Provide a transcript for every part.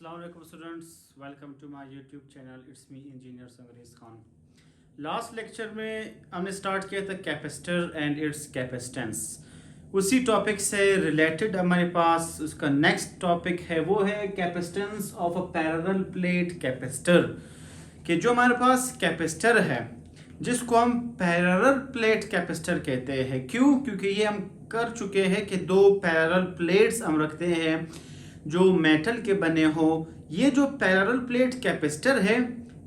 Assalamualaikum students, welcome to my YouTube channel. It's me engineer Sangareez Khan. Last lecture में हमने start किया था capacitor and it's capacitance. उसी topic से related हमारे पास उसका नेक्स्ट टॉपिक है, वो है capacitance of a parallel plate capacitor. कि जो हमारे पास कैपेसिटर है जिसको हम पैरेलल प्लेट कैपेसिटर कहते हैं. क्यों? क्योंकि ये हम कर चुके हैं कि दो पैरेलल प्लेट्स हम रखते हैं जो मेटल के बने हो. ये जो पैरेलल प्लेट कैपेसिटर है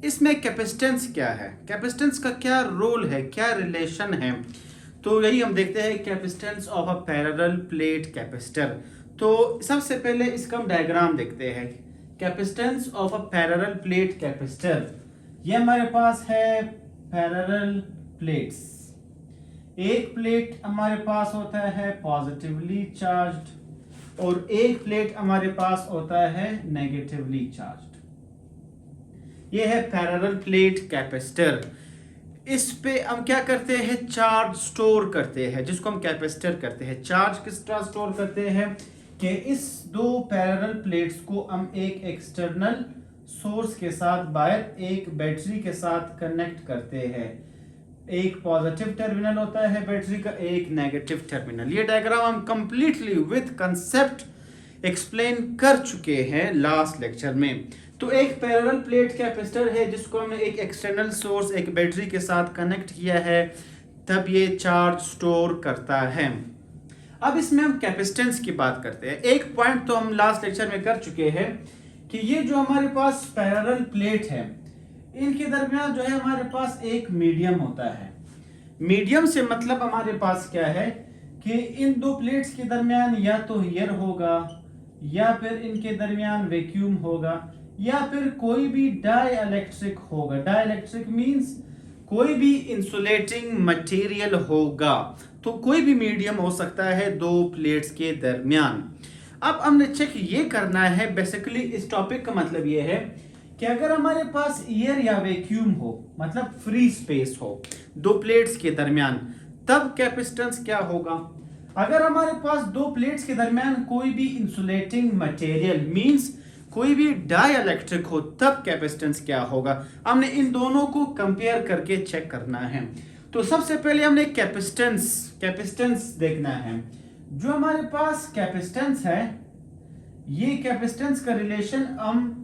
इसमें कैपेसिटेंस क्या है, कैपेसिटेंस का क्या रोल है, क्या रिलेशन है, तो यही हम देखते हैं capacitance of a parallel plate capacitor. तो सबसे पहले इसका हम डायग्राम देखते हैं. Capacitance of a parallel plate capacitor, ये हमारे पास है पैरेलल प्लेट्स. एक प्लेट हमारे पास होता है पॉजिटिवली चार्ज्ड और एक प्लेट हमारे पास होता है नेगेटिवली चार्ज्ड. ये है पैरेलल प्लेट कैपेसिटर. इस पे हम क्या करते हैं, चार्ज स्टोर करते हैं, जिसको हम कैपेसिटर करते हैं. चार्ज किस तरह स्टोर करते हैं कि इस दो पैरेलल प्लेट्स को हम एक एक्सटर्नल सोर्स के साथ बाहर एक बैटरी के साथ कनेक्ट करते हैं. एक पॉजिटिव टर्मिनल होता है बैटरी का, एक नेगेटिव टर्मिनल. ये डायग्राम हम कंप्लीटली विद कंसेप्ट एक्सप्लेन कर चुके हैं लास्ट लेक्चर में. तो एक पैरेलल प्लेट कैपेसिटर है जिसको हमने एक एक्सटर्नल सोर्स एक बैटरी के साथ कनेक्ट किया है, तब ये चार्ज स्टोर करता है. अब इसमें हम कैपेसिटेंस की बात करते हैं. एक पॉइंट तो हम लास्ट लेक्चर में कर चुके हैं कि ये जो हमारे पास पैरेलल प्लेट है इनके दरमियान जो है हमारे पास एक मीडियम होता है. मीडियम से मतलब हमारे पास क्या है कि इन दो प्लेट्स के दरमियान या तो एयर होगा या फिर इनके दरमियान वैक्यूम होगा या फिर कोई भी डाइइलेक्ट्रिक होगा. डाइइलेक्ट्रिक मींस कोई भी इंसुलेटिंग मटेरियल होगा. तो कोई भी मीडियम हो सकता है दो प्लेट्स के दरमियान. अब हमने चेक ये करना है, बेसिकली इस टॉपिक का मतलब ये है कि अगर हमारे पास एयर या वैक्यूम हो, मतलब फ्री स्पेस हो दो प्लेट्स के दरमियान, तब कैपेसिटेंस क्या होगा. अगर हमारे पास दो प्लेट्स के दरमियान कोई भी इंसुलेटिंग मटेरियल मींस कोई भी डाइइलेक्ट्रिक हो, तब कैपेसिटेंस क्या होगा. हमने इन दोनों को कंपेयर करके चेक करना है. तो सबसे पहले हमने कैपेसिटेंस देखना है. जो हमारे पास कैपेसिटेंस है, ये कैपेसिटेंस का रिलेशन हम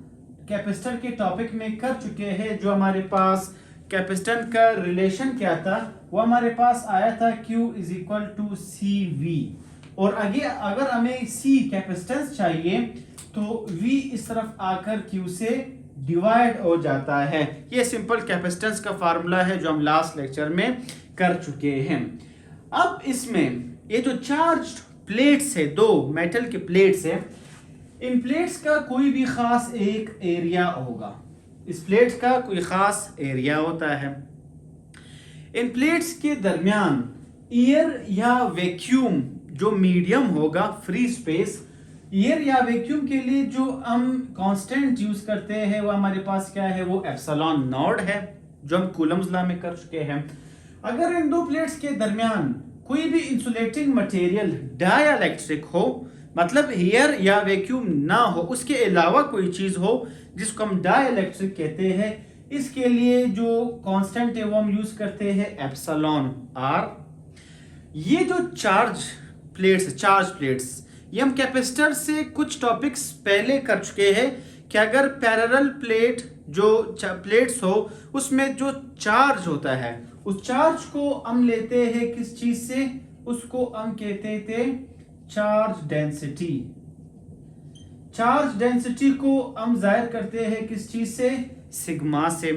कैपेसिटर के टॉपिक में कर चुके हैं. जो हमारे पास कैपेसिटेंस का रिलेशन क्या था, वो हमारे पास आया था Q is equal to CV. और आगे अगर हमें C कैपेसिटेंस चाहिए तो V इस तरफ आकर Q से डिवाइड हो जाता है. ये सिंपल कैपेसिटेंस का फार्मूला है जो हम लास्ट लेक्चर में कर चुके हैं. अब इसमें ये जो चार्ज प्लेट्स है, दो मेटल के प्लेट्स है, इन प्लेट्स का कोई भी खास एक एरिया होगा. इस प्लेट्स का कोई खास एरिया होता है. इन प्लेट्स के दरमियान एयर या वैक्यूम जो मीडियम होगा, फ्री स्पेस, एयर या वैक्यूम के लिए जो हम कांस्टेंट यूज करते हैं वो हमारे पास क्या है, वो एप्सिलॉन नॉट है, जो हम कूलम्स लॉ में कर चुके हैं. अगर इन दो प्लेट्स के दरमियान कोई भी इंसुलेटिंग मटेरियल डाइइलेक्ट्रिक हो, मतलब एयर या वैक्यूम ना हो, उसके अलावा कोई चीज हो जिसको हम डाइइलेक्ट्रिक कहते हैं, इसके लिए जो कांस्टेंट है वो हम यूज करते हैं एप्सिलॉन r. ये जो चार्ज प्लेट्स ये हम कैपेसिटर से कुछ टॉपिक्स पहले कर चुके हैं कि अगर पैरेलल प्लेट जो प्लेट्स हो उसमें जो चार्ज होता है, उस चार्ज को हम लेते हैं किस चीज से, उसको हम कहते the charge density. Charge density को हम जाहिर करते हैं किस चीज से, सिग्मा से.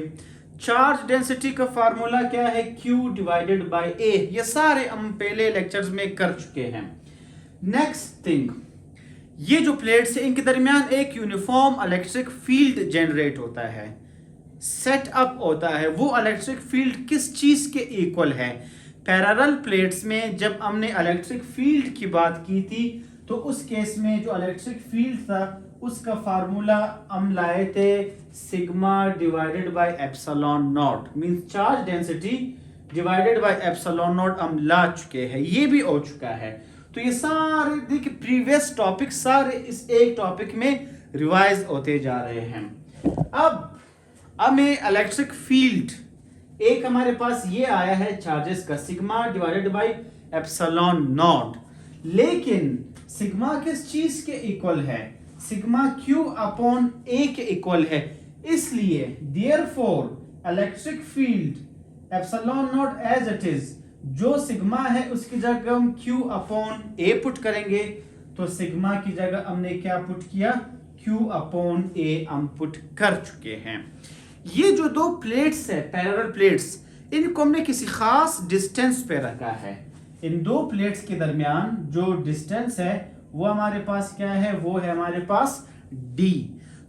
चार्ज डेंसिटी का फार्मूला क्या है, Q डिवाइडेड बाय A. ये सारे हम पहले लेक्चर्स में कर चुके हैं. नेक्स्ट थिंग, ये जो प्लेट्स है इनके दरमियान एक यूनिफॉर्म इलेक्ट्रिक फील्ड जनरेट होता है, सेट अप होता है. वो इलेक्ट्रिक फील्ड किस चीज के इक्वल है. पैरेलल प्लेट्स में जब हमने इलेक्ट्रिक फील्ड की बात की थी तो उस केस में जो इलेक्ट्रिक फील्ड था उसका फार्मूला हम लाए थे sigma divided by epsilon not, means charge density divided by epsilon not हम ला चुके हैं. ये भी हो चुका है. तो ये सारे देखिए प्रीवियस टॉपिक सारे इस एक टॉपिक में रिवाइज होते जा रहे हैं। अब हमें इलेक्ट्रिक फील्ड एक हमारे पास ये आया है चार्जेस का sigma divided by epsilon not, लेकिन सिग्मा किस चीज के इक्वल है? सिग्मा क्यू अपॉन ए के इक्वल है। इसलिए therefore electric field epsilon not as it is, जो सिग्मा है उसकी जगह हम क्यू अपॉन ए पुट करेंगे, तो सिग्मा की जगह हमने क्या पुट किया? क्यू अपॉन ए हम पुट कर चुके हैं। ये जो दो प्लेट्स है पैरेलल प्लेट्स, इनको हमने किसी खास डिस्टेंस पे रखा है। इन दो प्लेट्स के दरमियान जो डिस्टेंस है वो हमारे पास क्या है? वो है हमारे पास d।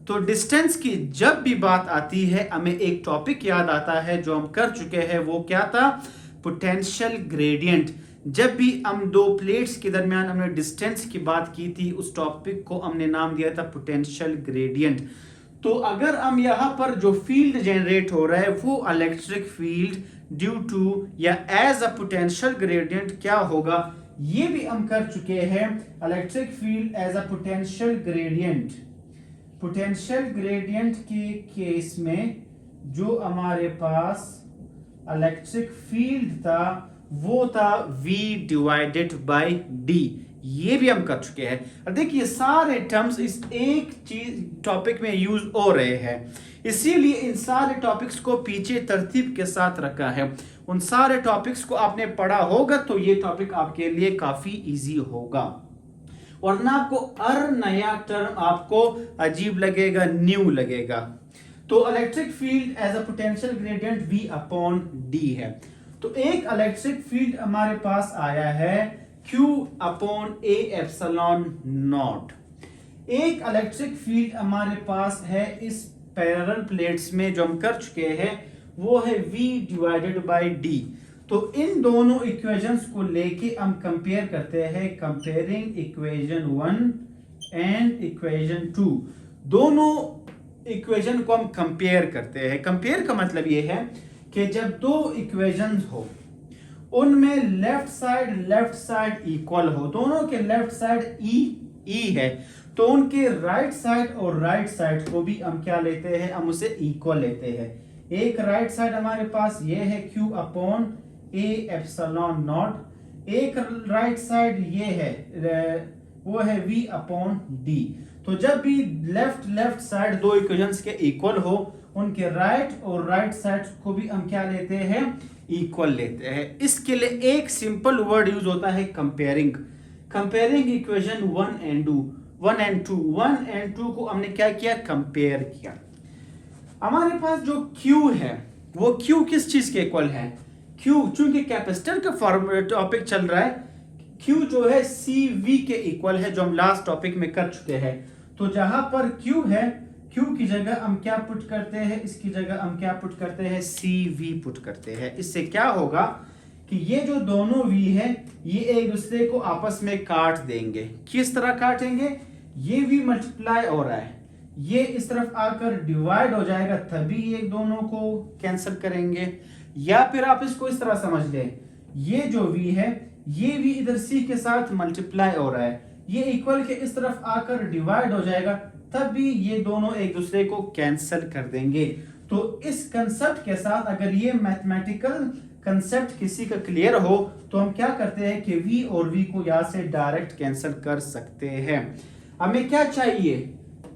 तो डिस्टेंस की जब भी बात आती है हमें एक टॉपिक याद आता है जो हम कर चुके हैं, वो क्या था? Potential gradient. जब भी हम दो प्लेट्स के दरमियान हमने डिस्टेंस की बात की थी, उस टॉपिक को हमने नाम दिया था पोटेंशियल ग्रेडियंट। तो अगर हम यहाँ पर जो फील्ड जनरेट हो रहा है वो इलेक्ट्रिक फील्ड ड्यू टू या एज अ पोटेंशियल ग्रेडियंट क्या होगा, ये भी हम कर चुके हैं। Electric field as a potential gradient, potential gradient के केस में जो हमारे पास इलेक्ट्रिक फील्ड था वो था V डिवाइडेड बाय D। ये भी हम कर चुके हैं। और देखिए सारे टर्म्स इस एक चीज टॉपिक में यूज हो रहे हैं, इसीलिए इन सारे टॉपिक्स को पीछे तरतीब के साथ रखा है। उन सारे टॉपिक्स को आपने पढ़ा होगा तो ये टॉपिक आपके लिए काफी इजी होगा, वरना आपको हर नया टर्म आपको अजीब लगेगा, न्यू लगेगा। तो electric field as a potential gradient V upon D है। तो एक इलेक्ट्रिक फील्ड हमारे पास आया है Q upon A epsilon not. एक इलेक्ट्रिक फील्ड हमारे पास है इस पैरेलल प्लेट्स में जो हम कर चुके हैं, वो है V डिवाइडेड बाय D। तो इन दोनों इक्वेशंस को लेके हम कंपेयर करते हैं, कंपेयरिंग इक्वेशन 1 एंड इक्वेशन 2। दोनों इक्वेशन को हम कंपेयर करते हैं। कंपेयर का मतलब ये है कि जब दो इक्वेशंस हो उनमें लेफ्ट साइड इक्वल हो, दोनों के लेफ्ट साइड ई है, तो उनके राइट साइड और राइट साइड को भी हम क्या लेते हैं? हम उसे इक्वल लेते हैं। एक राइट साइड हमारे पास ये है Q upon A epsilon not, एक राइट साइड ये है वो है V अपॉन D। तो जब भी लेफ्ट साइड दो इक्वेशंस के इक्वल हो, उनके राइट और राइट साइड को भी हम क्या लेते हैं? इक्वल लेते हैं। इसके लिए एक सिंपल वर्ड यूज होता है कंपेयरिंग। कंपेयरिंग इक्वेशन 1 एंड 2 को हमने क्या किया? कंपेयर किया। हमारे पास जो Q है वो Q किस चीज के इक्वल है? Q चूंकि कैपेसिटर का फॉर्मूला टॉपिक चल रहा है, Q जो है CV के इक्वल है, जो हम लास्ट टॉपिक में कर चुके हैं। तो जहां पर Q है, Q की जगह हम क्या पुट करते हैं? इसकी जगह हम क्या पुट करते हैं? CV पुट करते हैं। इससे क्या होगा कि ये जो दोनों V है ये एक दूसरे को आपस में काट देंगे। किस तरह काटेंगे? ये V मल्टीप्लाई हो रहा है, ये इस तरफ आकर डिवाइड हो जाएगा, तभी ये दोनों को कैंसिल करेंगे। या फिर आप इसको इस तरह समझ लें, ये जो V है ये भी इधर C के साथ मल्टीप्लाई हो रहा है, ये इक्वल के इस तरफ आकर डिवाइड हो जाएगा, तब भी ये दोनों एक दूसरे को कैंसिल कर देंगे। तो इस कंसेप्ट के साथ अगर ये मैथमेटिकल कंसेप्ट किसी का क्लियर हो तो हम क्या करते हैं कि V और V को यहाँ से डायरेक्ट कैंसिल कर सकते हैं। हमें क्या चाहिए?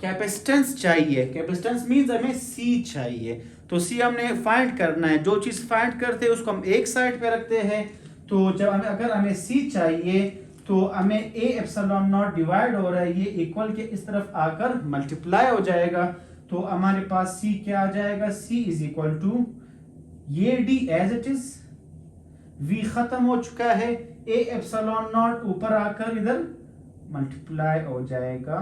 कैपेसिटेंस चाहिए। कैपेसिटेंस मींस हमें C चाहिए, तो C हमने फाइंड करना है। जो चीज फाइंड करते हैं उसको हम एक साइड पे रखते हैं। तो जब अगर हमें C चाहिए तो हमें A एप्सिलॉन नॉट डिवाइड हो रहा है, ये इक्वल के इस तरफ आकर मल्टीप्लाई हो जाएगा, तो हमारे पास C क्या आ जाएगा? C इज इक्वल टू ये D as it is, V खत्म हो चुका है, A एप्सिलॉन नॉट ऊपर आकर इधर मल्टीप्लाई हो जाएगा।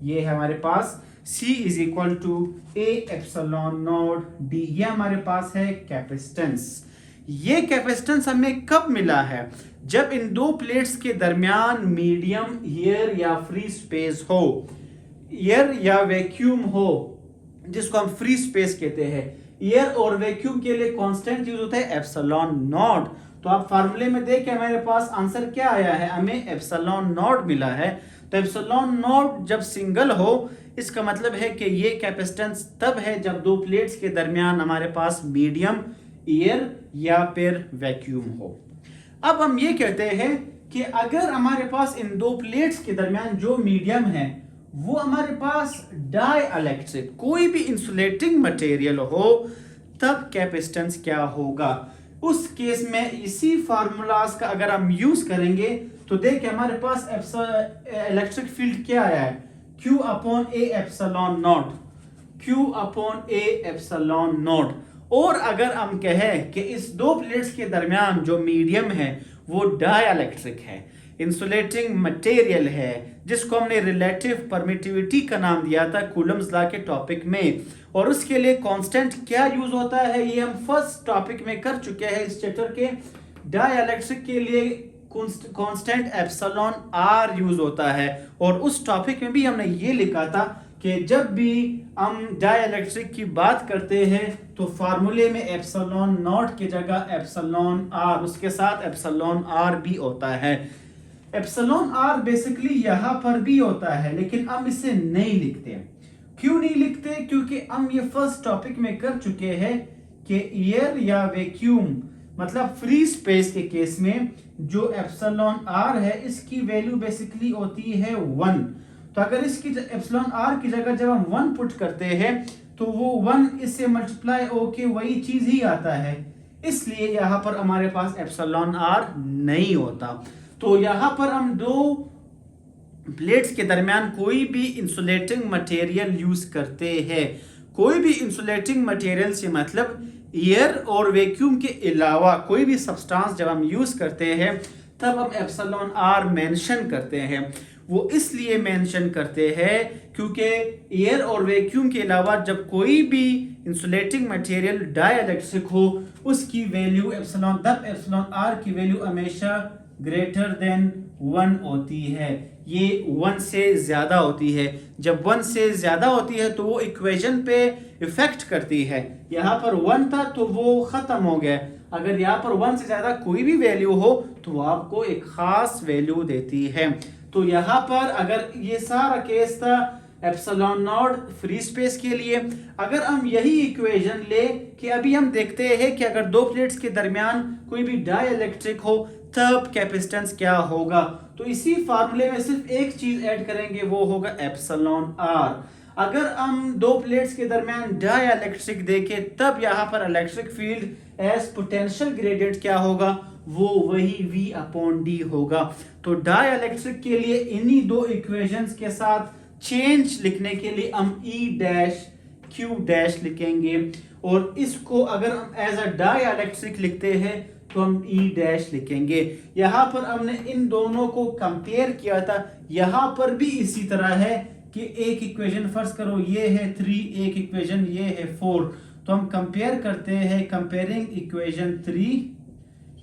ये है हमारे पास C is equal to A epsilon not D। ये हमारे पास है कैपेसिटेंस। ये कैपेसिटेंस हमें कब मिला है? जब इन दो प्लेट्स के दरमियान मीडियम एयर या फ्री स्पेस हो, एयर या वैक्यूम हो, जिसको हम फ्री स्पेस कहते हैं। एयर और वैक्यूम के लिए कांस्टेंट यूज होता है एप्सिलॉन नॉट। तो आप फार्मूले में देखें हमारे पास आंसर क्या आया है? हमें एप्सिलॉन नॉट मिला है। तो एप्सिलॉन नॉट जब सिंगल हो इसका मतलब है कि ये कैपेसिटेंस तब है जब दो प्लेट्स के दरमियान हमारे पास मीडियम एयर या फिर वैक्यूम हो। अब हम ये कहते हैं कि अगर हमारे पास इन दो प्लेट्स के दरमियान जो मीडियम है वो हमारे पास डाइइलेक्ट्रिक कोई भी इंसुलेटिंग मटेरियल हो तब कैपेसिटेंस क्या होगा। उस केस में इसी फार्मूलाज का अगर हम यूज करेंगे तो देखिए हमारे पास इलेक्ट्रिक फील्ड क्या आया है, Q upon a epsilon not, Q upon a epsilon not. और अगर हम कहें कि इस दो प्लेट्स के दरमियान जो मीडियम है वो डाइइलेक्ट्रिक है, इंसुलेटिंग मटेरियल है, जिसको हमने रिलेटिव परमिटिविटी का नाम दिया था कूलम्स लॉ के टॉपिक में, और उसके लिए कांस्टेंट क्या यूज होता है ये हम फर्स्ट टॉपिक में कर चुके हैं इस चैप्टर के। डाइइलेक्ट्रिक के लिए कांस्टेंट एप्सिलॉन आर यूज होता है, और उस टॉपिक में भी हमने ये लिखा था कि जब भी हम डाइइलेक्ट्रिक की बात करते हैं तो फार्मूले में एप्सिलॉन नॉट की जगह एप्सिलॉन आर, उसके साथ एप्सिलॉन आर भी होता है। एप्सिलॉन आर बेसिकली यहाँ पर भी होता है लेकिन हम इसे नहीं लिखते। क्यों नहीं लिखते? क्योंकि हम ये फर्स्ट टॉपिक में कर चुके हैं कि एयर या वैक्यूम मतलब फ्री स्पेस के केस में जो एप्सिलॉन आर है इसकी वैल्यू बेसिकली होती है 1। तो अगर इसकी एप्सिलॉन आर की जगह जब हम 1 पुट करते हैं तो वो 1 इससे मल्टीप्लाई होके वही चीज ही आता है, इसलिए यहाँ पर हमारे पास एप्सिलॉन आर नहीं होता। तो यहाँ पर हम दो प्लेट्स के दरमियान कोई भी इंसुलेटिंग मटेरियल यूज करते हैं। कोई भी इंसुलेटिंग मटेरियल से मतलब एयर और वैक्यूम के अलावा कोई भी सब्सटेंस जब हम यूज करते हैं तब हम एप्सिलॉन आर मेंशन करते हैं। वो इसलिए मेंशन करते हैं क्योंकि एयर और वैक्यूम के अलावा जब कोई भी इंसुलेटिंग मटेरियल डाइइलेक्ट्रिक हो उसकी वैल्यू एप्सिलॉन आर की वैल्यू हमेशा ग्रेटर देन 1 होती है, ये 1 से ज्यादा होती है। जब 1 से ज्यादा होती है तो वो इक्वेशन पे इफेक्ट करती है। यहाँ पर 1 था तो वो खत्म हो गया। अगर यहाँ पर 1 से ज्यादा कोई भी वैल्यू हो तो वो आपको एक खास वैल्यू देती है। तो यहाँ पर अगर ये सारा केस था एप्सिलॉन नॉट फ्री स्पेस के लिए, अगर हम यही इक्वेशन ले कि अभी हम देखते हैं कि अगर दो प्लेट्स के दरमियान कोई भी डाइइलेक्ट्रिक हो तब कैपेसिटेंस क्या होगा, तो इसी फार्मूले में सिर्फ एक चीज ऐड करेंगे वो होगा एप्सिलॉन आर। अगर हम दो प्लेट्स के दरमियान डाइइलेक्ट्रिक देखें तब यहाँ पर electric field as potential gradient क्या होगा, वो वही V अपॉन डी होगा। तो डाइइलेक्ट्रिक के लिए इन्हीं दो इक्वेशंस के साथ चेंज लिखने के लिए हम E डैश Q डैश लिखेंगे, और इसको अगर हम एज अ डाइइलेक्ट्रिक लिखते हैं तो हम E डैश लिखेंगे। यहाँ पर हमने इन दोनों को कंपेयर किया था, यहाँ पर भी इसी तरह है कि एक इक्वेशन फर्स्ट करो ये है 3, एक इक्वेशन ये है 4, तो हम कंपेयर करते हैं कंपेयरिंग इक्वेशन 3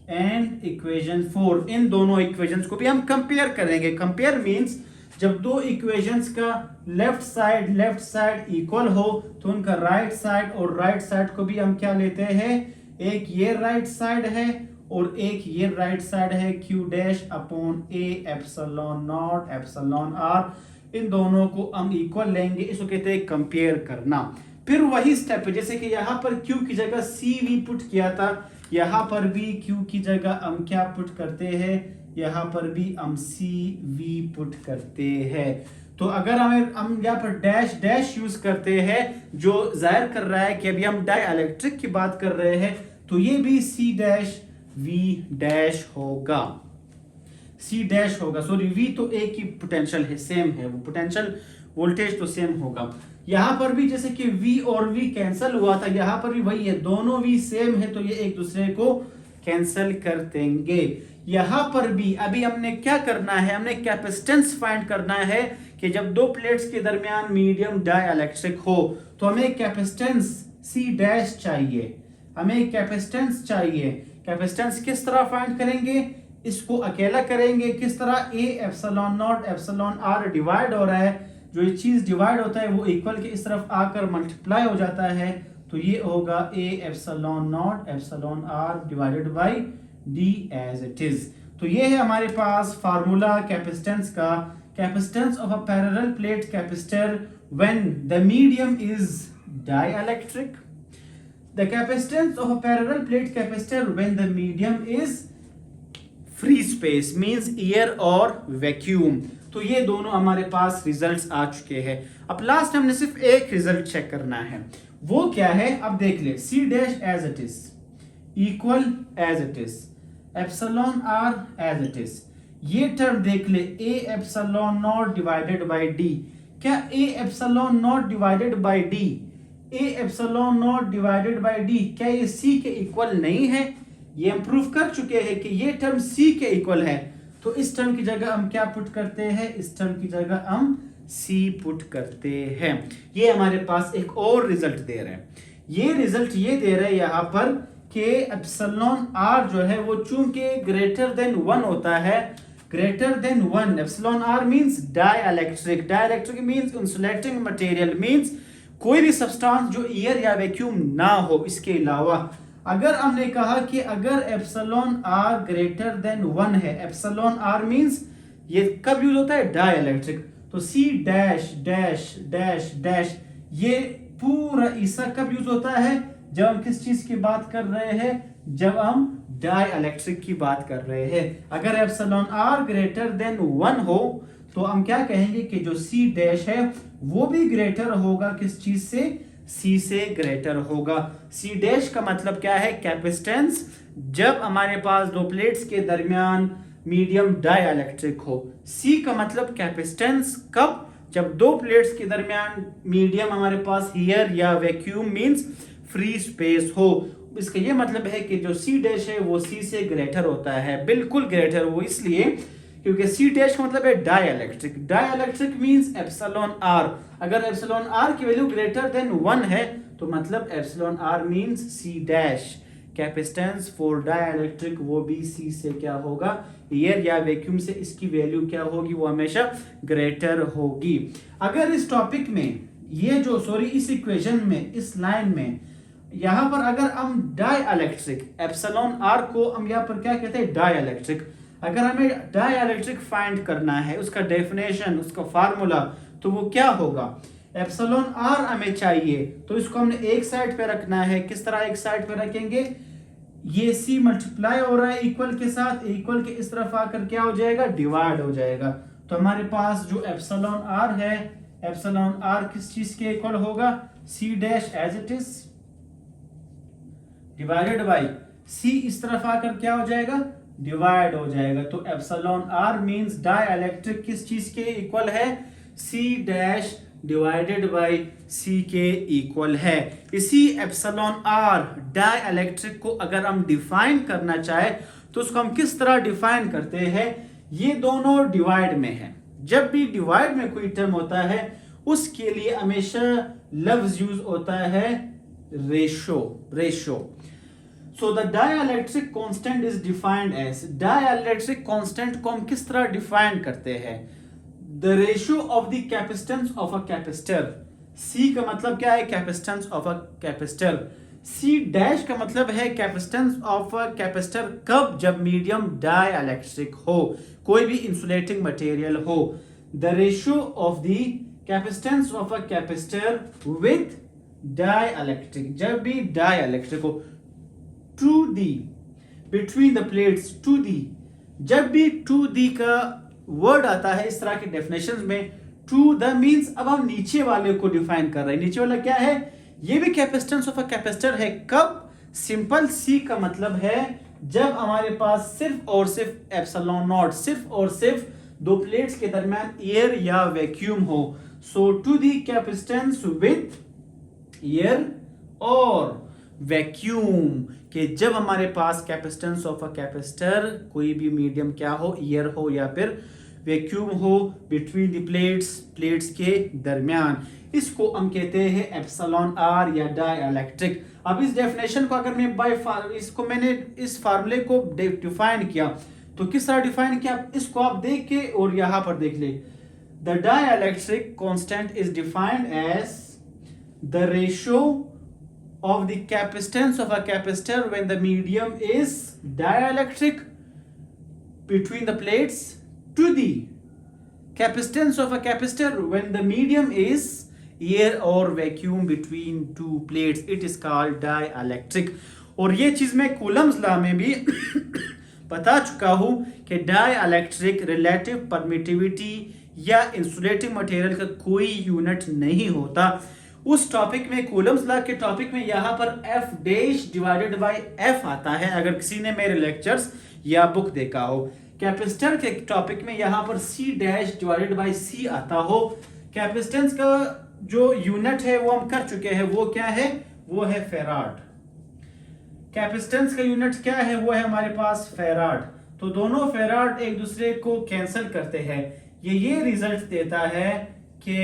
एंड इक्वेशन 4। इन दोनों इक्वेशंस को भी हम कंपेयर करेंगे। कंपेयर मींस जब दो इक्वेशंस का लेफ्ट साइड इक्वल हो तो उनका राइट साइड और राइट साइड को भी हम क्या लेते हैं, एक ये राइट साइड है और एक ये राइट साइड है, Q dash upon a epsilon not epsilon r, इन दोनों को हम इक्वल लेंगे, इसको कहते हैं कंपेयर करना। फिर वही स्टेप है जैसे कि यहाँ पर Q की जगह CV पुट किया था, यहाँ पर भी Q की जगह हम क्या पुट करते हैं, यहाँ पर भी हम CV पुट करते हैं। तो अगर हम यहाँ पर डैश डैश यूज करते हैं जो जाहिर कर रहा है कि अभी हम डाइइलेक्ट्रिक की बात कर रहे हैं, तो ये भी C डैश V डैश होगा, C डैश होगा। सॉरी V तो एक ही पोटेंशियल है, सेम है, वो पोटेंशियल वोल्टेज तो सेम होगा। यहाँ पर भी जैसे कि V और V कैंसिल हुआ था, यहाँ पर भी वही है, दोनों V सेम है तो ये एक दूसरे को कैंसिल कर देंगे। यहाँ पर भी अभी हमने क्या करना है, हमने कैपेसिटेंस फाइंड करना है कि जब दो प्लेट्स के दरमियान मीडियम डाइइलेक्ट्रिक हो तो हमें कैपेसिटेंस C डैश चाहिए, हमें कैपेसिटेंस चाहिए। कैपेसिटेंस किस तरह फाइंड करेंगे, इसको अकेला करेंगे, किस तरह A epsilon not epsilon R divide हो रहा है, जो ये चीज डिवाइड होता है वो इक्वल के इस तरफ आकर मल्टीप्लाई हो जाता है, तो ये होगा A epsilon not epsilon R divided by D as it is. तो ये है हमारे पास फार्मूला कैपेसिटेंस का। capacitance of a parallel plate capacitor when the medium is dielectric. The capacitance of a parallel plate capacitor when the medium is free space means air और vacuum. तो ये दोनों हमारे पास रिजल्ट्स आ चुके हैं. अब लास्ट हमने सिर्फ एक रिजल्ट चेक करना है. वो क्या है अब देख ले. C dash as it is equal as it is epsilon r as it is. ये टर्म देख ले a epsilon naught divided by d. क्या a epsilon naught divided by d, a epsilon naught divided by d क्या ये c के equal नहीं है? ये हम प्रूफ कर चुके हैं कि ये टर्म c के इक्वल है. तो इस टर्म की जगह हम क्या पुट करते हैं? इस टर्म की जगह हम c पुट करते हैं. ये हमारे पास एक और रिजल्ट दे रहे हैं. ये रिजल्ट ये दे रहे हैं यहाँ पर कि एप्सिलॉन r जो है वो चूंकि ग्रेटर देन 1 होता है, greater than 1. Epsilon r means dielectric. Dielectric means insulating material means कोई भी सब्सटेंस जो एयर या वैक्यूम ना हो. इसके अलावा अगर हमने कहा कि अगर एप्सिलॉन r ग्रेटर देन 1 है, एप्सिलॉन r मींस ये कब यूज होता है? डाइइलेक्ट्रिक. तो C dash dash dash dash ये पूरा इसका कब यूज होता है? जब हम किस चीज की बात कर रहे हैं? जब हम डाइइलेक्ट्रिक की बात कर रहे हैं. अगर एप्सिलॉन r ग्रेटर देन 1 हो तो हम क्या कहेंगे कि जो C डैश है वो भी ग्रेटर होगा किस चीज से? C से ग्रेटर होगा. C डैश का मतलब क्या है? कैपेसिटेंस जब हमारे पास दो प्लेट्स के दरमियान मीडियम डाइइलेक्ट्रिक हो. C का मतलब कैपेसिटेंस कब? जब दो प्लेट्स के दरमियान मीडियम हमारे पास एयर या वैक्यूम मींस फ्री स्पेस हो. इसका ये मतलब है कि जो C डैश है वो C से ग्रेटर होता है. बिल्कुल ग्रेटर वो इसलिए क्योंकि C डैश का मतलब है dielectric. Dielectric means epsilon r. अगर एप्सिलॉन r की वैल्यू ग्रेटर देन 1 है तो मतलब epsilon r means C dash. Capacitance for dielectric वो भी C से क्या होगा? एयर या वैक्यूम से इसकी वैल्यू क्या होगी? वो हमेशा ग्रेटर होगी. अगर इस टॉपिक में ये जो इस इक्वेशन में इस लाइन में यहाँ पर अगर हम डाइइलेक्ट्रिक एप्सिलॉन r को हम यहाँ पर क्या कहते हैं? डाइइलेक्ट्रिक. अगर हमें डाइइलेक्ट्रिक फाइंड करना है उसका डेफिनेशन उसका फार्मूला तो वो क्या होगा? एप्सिलॉन r हमें चाहिए तो इसको हमने एक साइड पे रखना है. किस तरह एक साइड पे रखेंगे? ये C मल्टीप्लाई हो रहा है इक्वल के साथ, इक्वल के इस तरफ आकर क्या हो जाएगा? डिवाइड हो जाएगा. तो हमारे पास जो एप्सिलॉन r है, एप्सिलॉन r किस चीज के इक्वल होगा? C dash as it is divided by C इस तरफ आकर क्या हो जाएगा? डिवाइड हो जाएगा. तो एप्सिलॉन r मींस डाइइलेक्ट्रिक किस चीज के इक्वल है? C dash divided by C के इक्वल है. इसी एप्सिलॉन r डाइइलेक्ट्रिक को अगर हम डिफाइन करना चाहे तो उसको हम किस तरह डिफाइन करते हैं? ये दोनों डिवाइड में है. जब भी डिवाइड में कोई टर्म होता है उसके लिए हमेशा लफ्ज यूज होता है ratio. Ratio. So the dielectric constant is defined as, dielectric constant को हम किस तरह डिफाइन करते हैं? The ratio of the capacitance of a capacitor. C का मतलब क्या है? Capacitance of a capacitor. C dash का मतलब है capacitance of a capacitor कब? जब मीडियम dielectric हो, कोई भी insulating material हो. The ratio of the capacitance of a capacitor with dielectric, जब भी dielectric हो. To the between the plates, to the जब भी to the का वर्ड आता है इस तरह के डेफिनेशंस में, to the मींस अब हम नीचे वाले को डिफाइन कर रहे हैं. नीचे वाला क्या है? ये भी कैपेसिटेंस ऑफ अ कैपेसिटर है. कब? सिंपल C का मतलब है जब हमारे पास सिर्फ और सिर्फ एप्सिलॉन नॉट, सिर्फ और सिर्फ दो प्लेट्स के दरमियान एयर या वैक्यूम हो. So to the capacitance with air और वैक्यूम कि जब हमारे पास कैपेसिटेंस ऑफ अ कैपेसिटर कोई भी मीडियम क्या हो? एयर हो या फिर वैक्यूम हो बिटवीन द प्लेट्स के दरमियान. इसको हम कहते हैं एप्सिलॉन r या डाइइलेक्ट्रिक. अब इस डेफिनेशन को अगर मैं इसको मैंने इस फार्मूले को डिफाइन किया तो किस तरह डिफाइन किया? इसको आप देख के और यहाँ पर देख ले. The dielectric constant is defined as the ratio of the capacitance of a capacitor when the medium is dielectric between the plates to the capacitance of a capacitor when the medium is air और vacuum between two plates it is called dielectric. और ये चीज मैं Coulomb's law में भी बता चुका हूं कि डाइइलेक्ट्रिक रिलेटिव परमिटिविटी या इंसुलेटिंग मटेरियल का कोई यूनिट नहीं होता। उस टॉपिक में कूलम्स लॉ के टॉपिक में यहाँ पर F dash divided by F आता है, अगर किसी ने मेरे लेक्चर्स या बुक देखा हो। कैपेसिटर के टॉपिक में यहाँ पर C dash divided by C आता हो। कैपेसिटेंस का जो यूनिट है वो हम कर चुके हैं, वो क्या है, वो है फेराड। कैपेसिटेंस का यूनिट क्या है, वो है हमारे पास फेराड। तो दोनों फेराड एक दूसरे को कैंसिल करते हैं, ये रिजल्ट देता है कि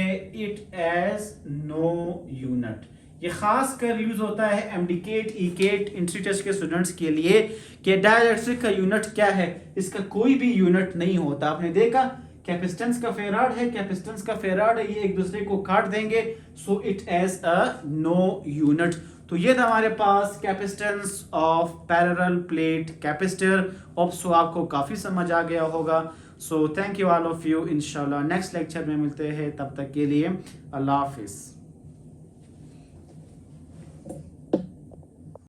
इट एज नो यूनिट। ये खास कर यूज होता है एमडीकेट ईकेट इंट्री टेस्ट के स्टूडेंट्स के लिए कि डाइइलेक्ट्रिक का यूनिट क्या है, इसका कोई भी यूनिट नहीं होता। आपने देखा कैपेसिटेंस का फेराड है, कैपेसिटेंस का फेराड है, ये एक दूसरे को काट देंगे, so it as a no unit. तो ये था हमारे पास capacitance of parallel plate capacitor. Hope so आपको काफी समझ आ गया होगा। So thank you all of you. इंशाल्लाह नेक्स्ट लेक्चर में मिलते हैं, तब तक के लिए अल्लाह हाफिज।